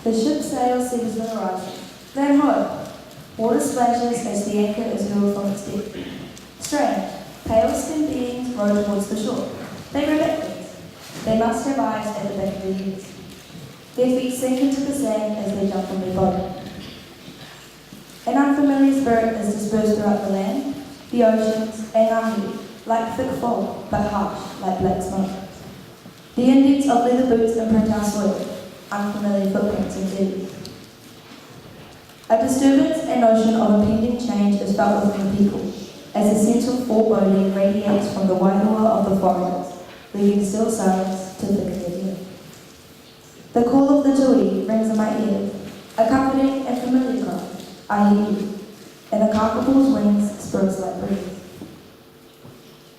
The ship sails sees the horizon. Then ho! Water splashes as the anchor is hurled from its deck. Strange, pale-skinned beings row towards the shore. They go backwards. They must have eyes at the back of their heads. Their feet sink into the sand as they jump from their boat. An unfamiliar spirit is dispersed throughout the land, the oceans, and our head, like thick fog, but harsh, like black smoke. The indents of leather boots imprint our soil, unfamiliar footprints indeed. A disturbance and notion of impending change is felt within the people, as a sense of foreboding radiates from the wairua of the foreigners, leaving still silence to thicken their ear. The call of the tui rings in my ear, a comforting and familiar cry, I hear you, and a kakapo's wings spurs like breeze.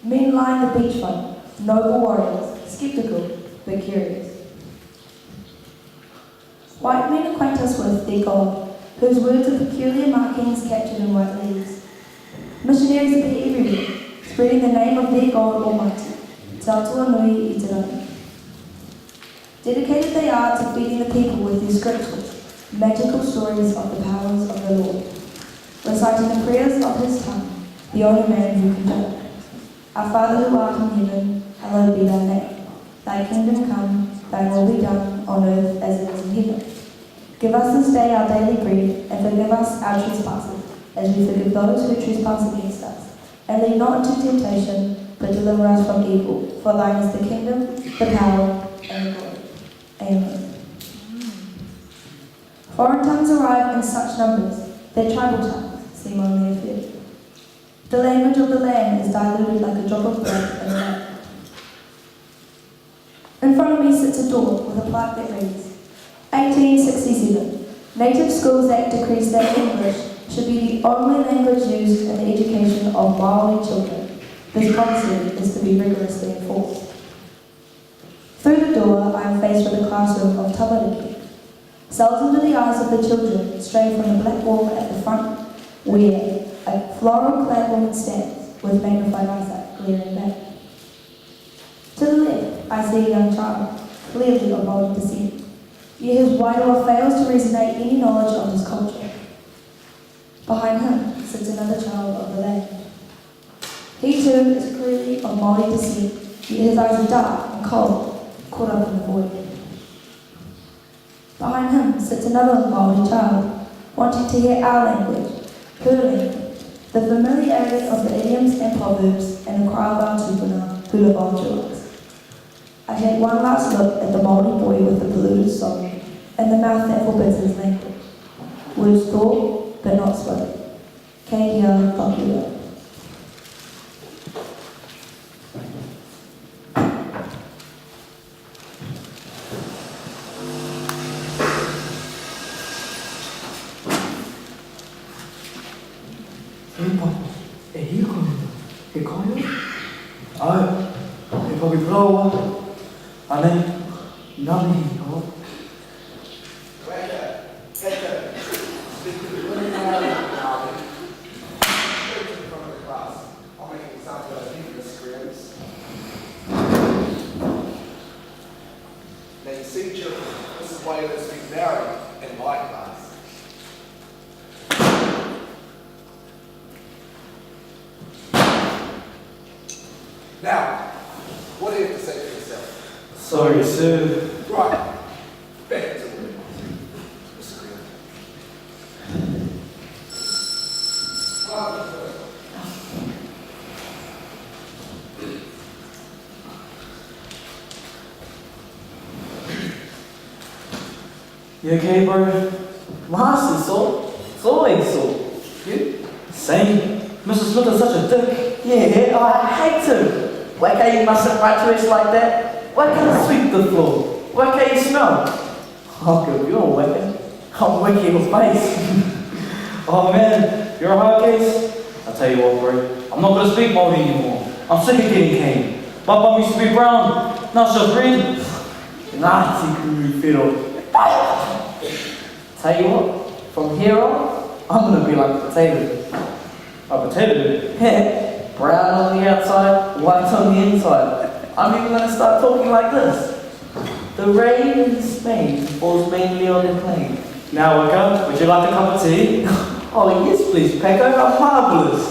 Men line the beachfront, noble warriors, skeptical but curious. White men acquaint us with their God, whose words are peculiar markings captured in white leaves. Missionaries appear everywhere, spreading the name of their God Almighty, Tautua Nui Iterani. Dedicated they are to feeding the people with their scriptures, magical stories of the powers of the Lord, reciting the prayers of his tongue, the only man who can judge. Our Father who art in heaven, hallowed be thy name. Thy kingdom come, thy will be done, on earth as it is in heaven. Give us this day our daily bread, and forgive us our trespasses, as we forgive those who trespass against us. And lead not into temptation, but deliver us from evil. For thine is the kingdom, the power, and the glory. Amen. Foreign tongues arrive in such numbers that tribal tongues seem only a few. The language of the land is diluted like a drop of blood in the lake. In front of me sits a door with a plaque that reads, 1867. Native Schools Act decrees that English should be the only language used in the education of Maori children. This policy is to be rigorously enforced. Through the door, I am faced with a classroom of tamariki. Seldom do the eyes of the children stray from the black wall at the front, where a floral-clad woman stands with magnified eyesight glaring back. To the left, I see a young child, clearly of Maori descent, yet his wairua fails to resonate any knowledge of his culture. Behind him sits another child of the land. He too is clearly of Maori descent, yet his eyes are dark and cold, caught up in the void. Behind him sits another Maori child, wanting to hear our language, her language, the familiarity of the idioms and proverbs, and the cry of our tupuna who live on to us. I take one last look at the Māori boy with the polluted soul, and the mouth that forbids his language. Words thought, but not spoken. Kei hea whakura. Epa, e hia koe, he koe? Ai, he papi praua. Anei, nani hi koe. Now you see, children, this is why they speak Maori in my class. Now, what do you have to say for yourself? Sorry, sir. Right, back to it. Mr. Green. You okay, bro? Last is so. It's always so. You? Same. Mr. Smith is such a dick. Yeah, I hate him. Why can't you mustn't right to us like that? Why can't I sweep the floor? Why can't you smell? Oh, good, you're wicked. I'm wicked in your face. Oh man, you're a hard case? I'll tell you what, bro. I'm not gonna speak Māori anymore. I'm sick of getting cane. My bum used to be brown, now it's just red. Ngāti kuru whiro. Tell you what, from here on, I'm gonna be like a potato. A potato? Yeah, brown on the outside, white on the inside. I'm even gonna start talking like this. The rain in Spain falls mainly on the plain. Now, Wicca, would you like a cup of tea? Oh, yes, please, Pecco. I'm marvellous.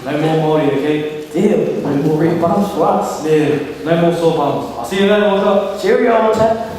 No more Māori, okay? Dear, no more red bums for us. Yeah, no more sore bums. I'll see you later, Wicca. Cheerio, old chap.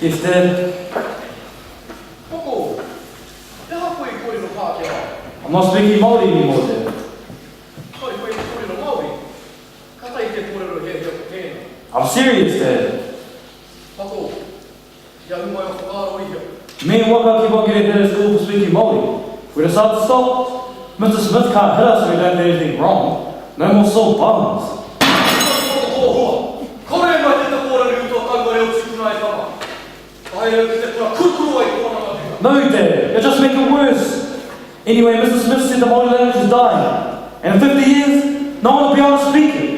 Yes, Dad. I'm not speaking Māori anymore, Dad. I'm serious, Dad. Me and Waka keep on getting hit at school for speaking Māori. If we decide to stop, Mr. Smith can't hit us if we don't do anything wrong. No more sore bums. No, Dad, you're just making it worse. Anyway, Mr. Smith said the Māori language is dying. And in 50 years, no one will be able to speak it.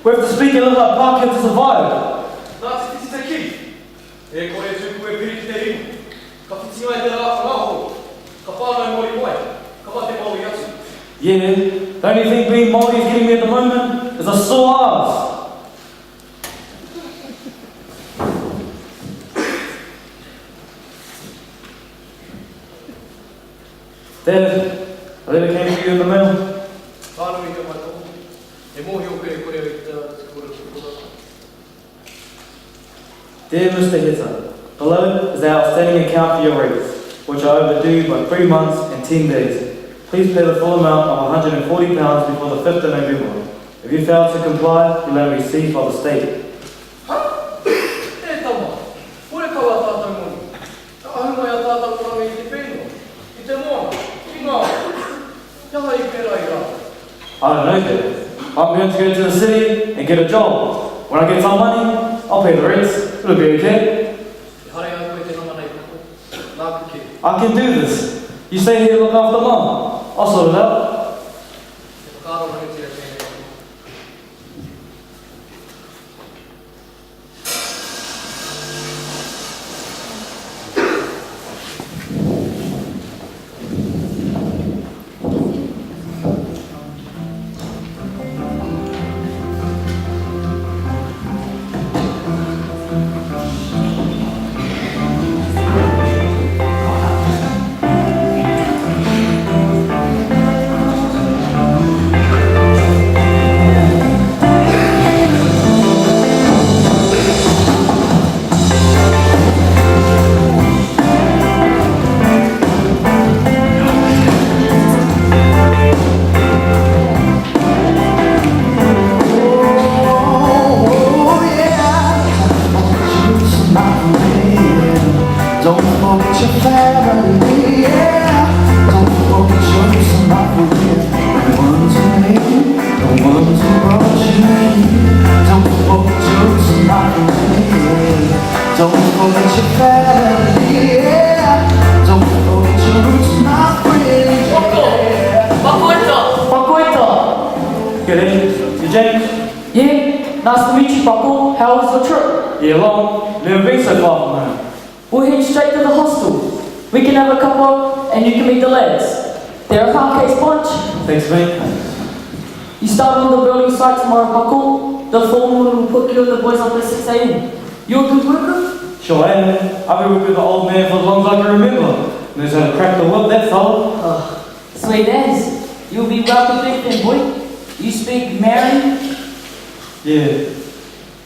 We have to speak it a little like Pākehā to survive. Yeah, the only thing being Māori is getting me at the moment is a sore ass. Dad, a letter came for you in the mail. Dear Mr. Hitter, below is the outstanding account for your rates, which are overdue by 3 months and 10 days. Please pay the full amount of £140 before the 5th of November. If you fail to comply, you'll only receive by the state. I don't know, Dad. I'm going to go to the city and get a job. When I get some money, I'll pay the rents. It'll be okay. I can do this. You stay here and look after Mum. I'll sort it out. how's the trip? Yeah, long. Never been so far from home. We'll head straight to the hostel. We can have a cuppa and you can meet the lads. They're a hard-case bunch. Thanks, mate. You start on the building site tomorrow, Buckle. The foreman will put you and the boys up at 6 a.m. You a good worker? Sure am. I've been with the old man for as long as I can remember. Knows how to crack the whip, that fella. Sweet as. You'll be well prepared then, boy. You speak Marion? Yeah.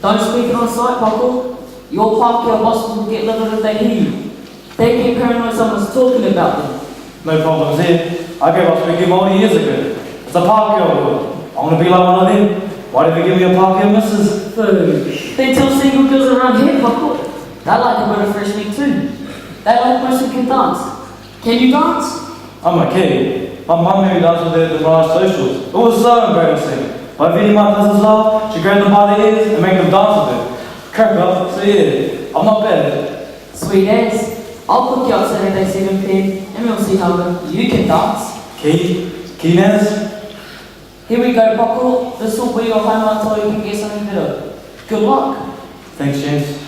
Don't speak it on sight, Buckle. Your parkour boss will get livid if they hear you. They get paranoid someone's talking about them. No problems here. I gave up speaking more years ago. It's a park girl. I want to be like one of them. Why did they give me a park girl, missus? They tell single girls around here, Buckle. They like a bit of fresh meat too. They like person can dance. Can you dance? I'm a kid. My mum made me dance with her at the branch socials. It was so embarrassing. But if any of my cousins laugh, she grabbed them by the ears and make them dance with her. Crack up, so yeah, I'm not bad. Sweet as. I'll cook you up Saturday 7 p.m. and we'll see how good you can dance. Keeners? Here we go, Buckle. This will be your homework until you can get something better. Good luck. Thanks, James.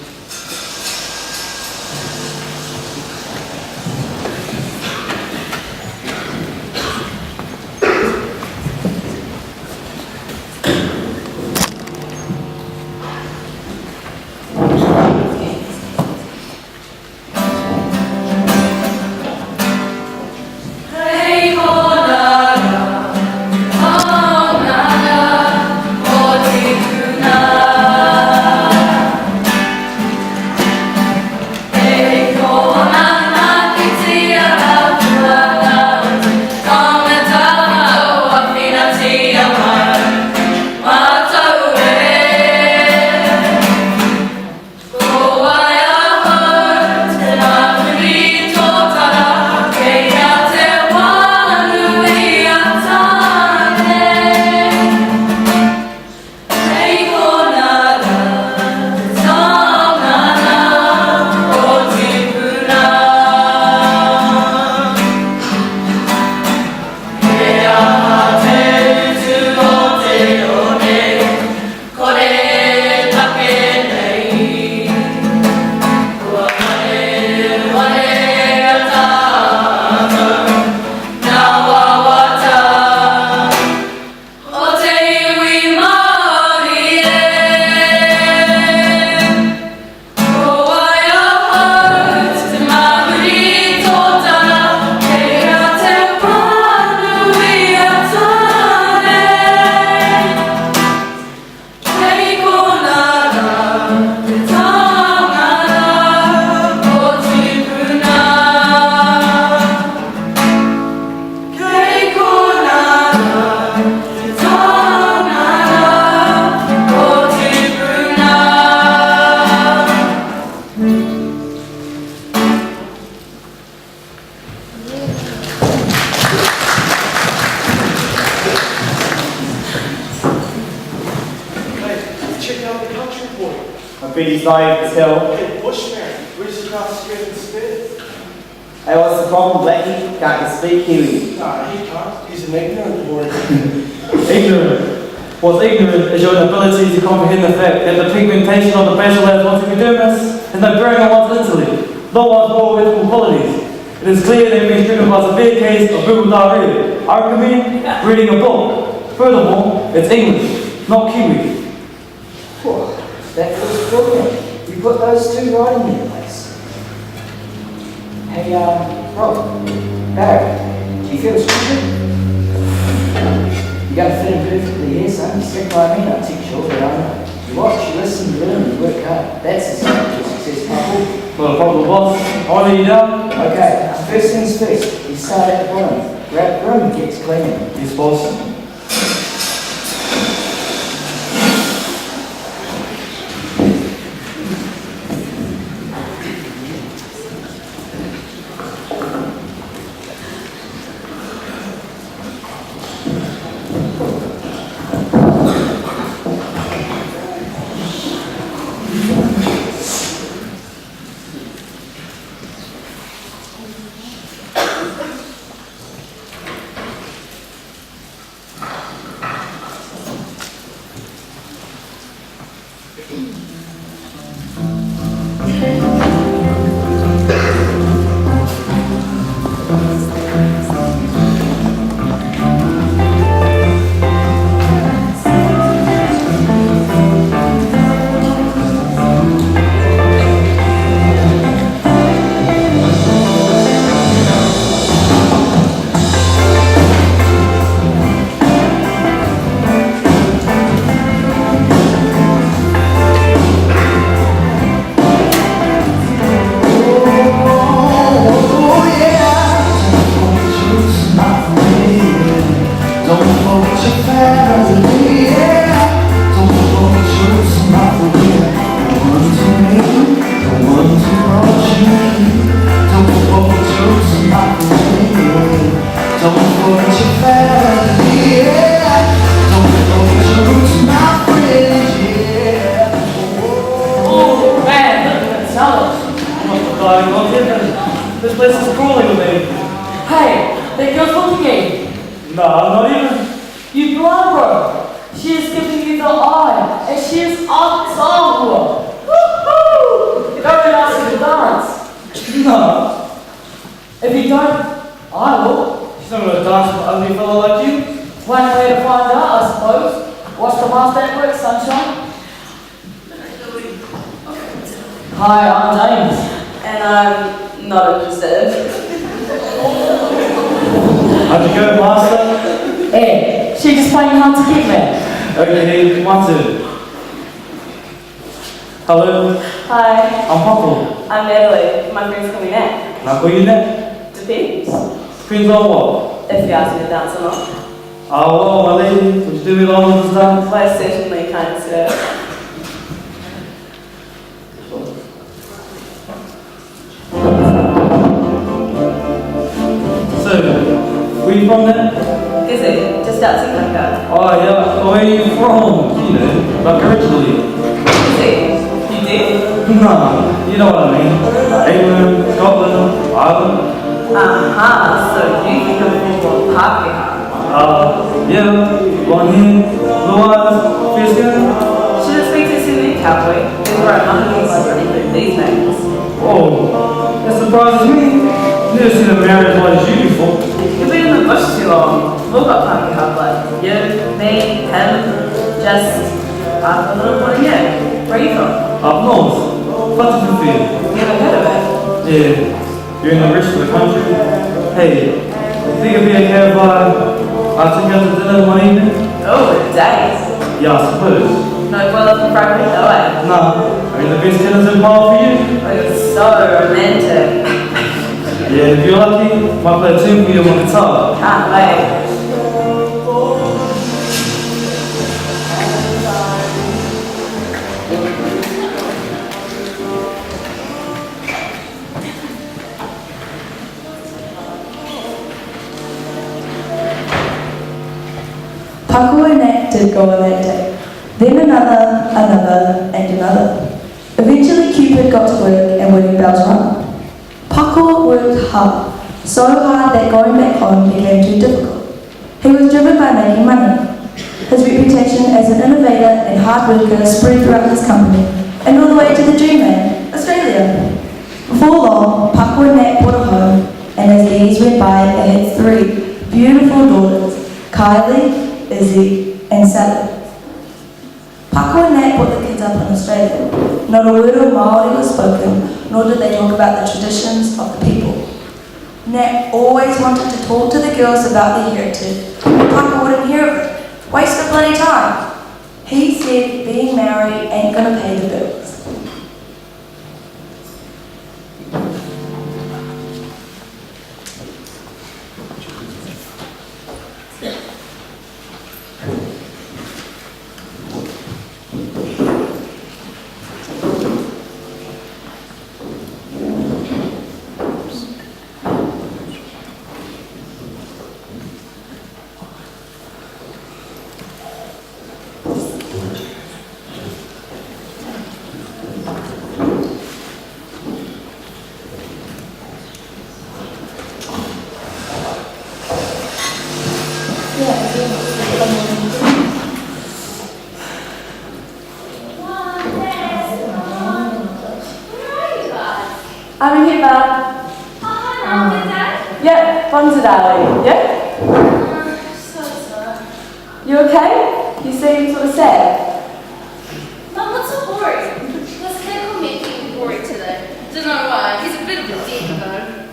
He's naive as hell. Hey, Bushman, where's the cross script and spit? Hey, what's the problem, Blackie? Can't speak Kiwi. Nah, he can't. He's an ignorant boy. Ignorant. What's ignorant is your inability to comprehend the fact that the pigmentation of the basal layers of one's epidermis is no bearing on one's intellect, not one's moral ethical qualities. It is clear that you've been stricken by a severe case of buccal diarrhea. I recommend reading a book. Furthermore, it's English, not Kiwi. Whew, that was brilliant. You put those two right in their place. Hey, Rob, Barry, do you feel stupid? You're going to fit in perfectly here, son. You stick by me, I'll teach you all that I know. You watch, you listen, you learn, you work hard. That's the secret to success, couple. Not a problem, boss. I'll let you down. Okay, first things first. You start at the bottom. Grab the broom, gets cleaning. Yes, boss. Oh man, look at that salad. I'm not dying on here. This place is crawling with me. Hey, that girl's looking at you. No, I'm not even. You blind, bro. She is giving you the eye, and she is unsolvable. Woohoo! Very nice of you to dance. No. If you don't, I will. She's not gonna dance with an ugly fellow like you. One way to find out, I suppose. Watch the master at work, sunshine. Hi, I'm James. And I'm not interested. How'd you go, master? Hey, she just playing hard to get me. Okay, one, two. Hello, Hi, I'm Papa. I'm Natalie. My friends call me Nat. Can I call you Nat? Depends. Depends on what? If you ask me to dance or not. Oh, well, my lady, would you do me along with this dance? Well, certainly kind sir. So, where you from then? Is it? Just outside Kaka. Oh, yeah, where are you from? You know, like originally. Is it? You do? No, you know what I mean. England, Scotland, Ireland. So you think I'm from Parker? Yeah, blonde hair, blue eyes, fair skin. Should have speak to Sydney Cowboy. They were at monkeys running these names. Oh, that surprises me. Never seen a married like you before. You've been in the bush too long. We've got Parker Hub, like you, me, him, just half a little more than you. Where are you from? Up north, Butterfield. Never heard of it. Yeah, you're in the rest of the country. Hey, think it'd be okay if I took you out to dinner one evening? Oh, days. Yeah, I suppose. No well up in Friday, no way. Nah, I mean the best dinners in power for you. Oh, you're so romantic. Yeah, if you're lucky, might play a tune for you on guitar. Can't wait. Paco and Nat did go on that day. Then another, and another. Eventually Cupid got to work and wedding bells rung. Paco worked hard, so hard that going back home became too difficult. He was driven by making money. His reputation as an innovator and hard worker spread throughout his company and all the way to the dreamland, Australia. Before long, Paco and Nat bought a home, and as the years went by, they had 3 beautiful daughters, Kylie, Izzy, and Sally. Paco and Nat brought the kids up in Australia. Not a word of Māori was spoken, nor did they talk about the traditions of the people. Nat always wanted to talk to the girls about their heritage, but Paco wouldn't hear of it. Waste of bloody time. He said being married ain't gonna pay the bills. I'm in here, Val. Oh, hi, Mom. Good day. Yeah, Bonza darling. Yeah? So. You okay? You seem sort of sad. Mom, what's so boring? This kid called me boring today. Don't know why. He's a bit of a dick, though.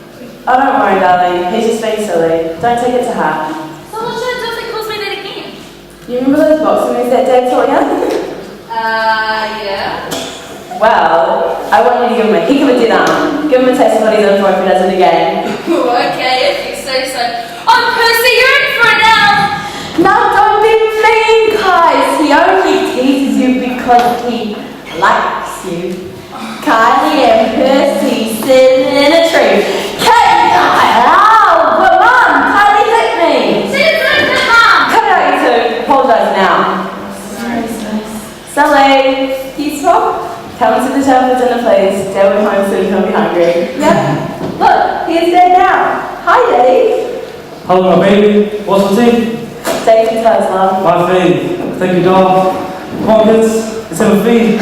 Oh, don't worry, darling. He's just being silly. Don't take it to heart. So what should I do if he calls me that again? You remember those boxing moves that Dad taught you? Yeah. Well, I want you to give him a heck of a dinner. Give him a taste of what he's in for if he does it again. Okay, if you say so. Oh, Percy, you're in for it now. No, don't be mean, guys. He only teases you because he likes you. Kylie and Percy sitting in a tree. Ow! But Mum, Kylie hit me. She didn't do it, Mom. Come out, you two. Apologise now. Sally, you stop? Come to the town for dinner, please. Dad went home soon, he'll be hungry. Yep. Look, here's Dad now. Hi, Daddy. Hello, my baby. What's the tea? Take your toes, Mum. My feed. Thank you, dog. Come on, kids. Let's have a feed.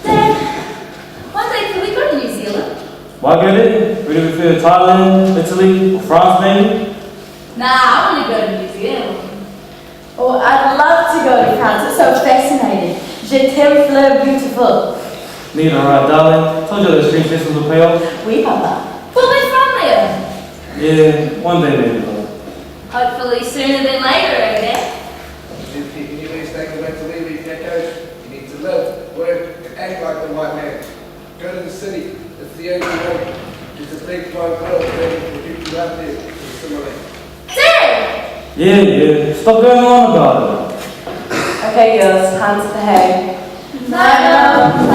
Dad, one day can we go to New Zealand? Why get it? Ready to feel Thailand, Italy, or France, maybe? Nah, I want to go to New Zealand. Oh, I'd love to go to France. It's so fascinating. Je t'aime beautiful. Neat, alright, darling. Told you those street systems will pay off. Oui, Papa. Well, we're from there. Yeah, one day maybe, though. Hopefully sooner than later, I guess. If you knew these things went to leave these geckos, you need to live, work, and act like the white man. Go to the city. It's the only way. There's a big wide world waiting for people out there to assimilate. Dad! Yeah. Stop going on about it. Okay, girls, time to behave. Bye, Mom.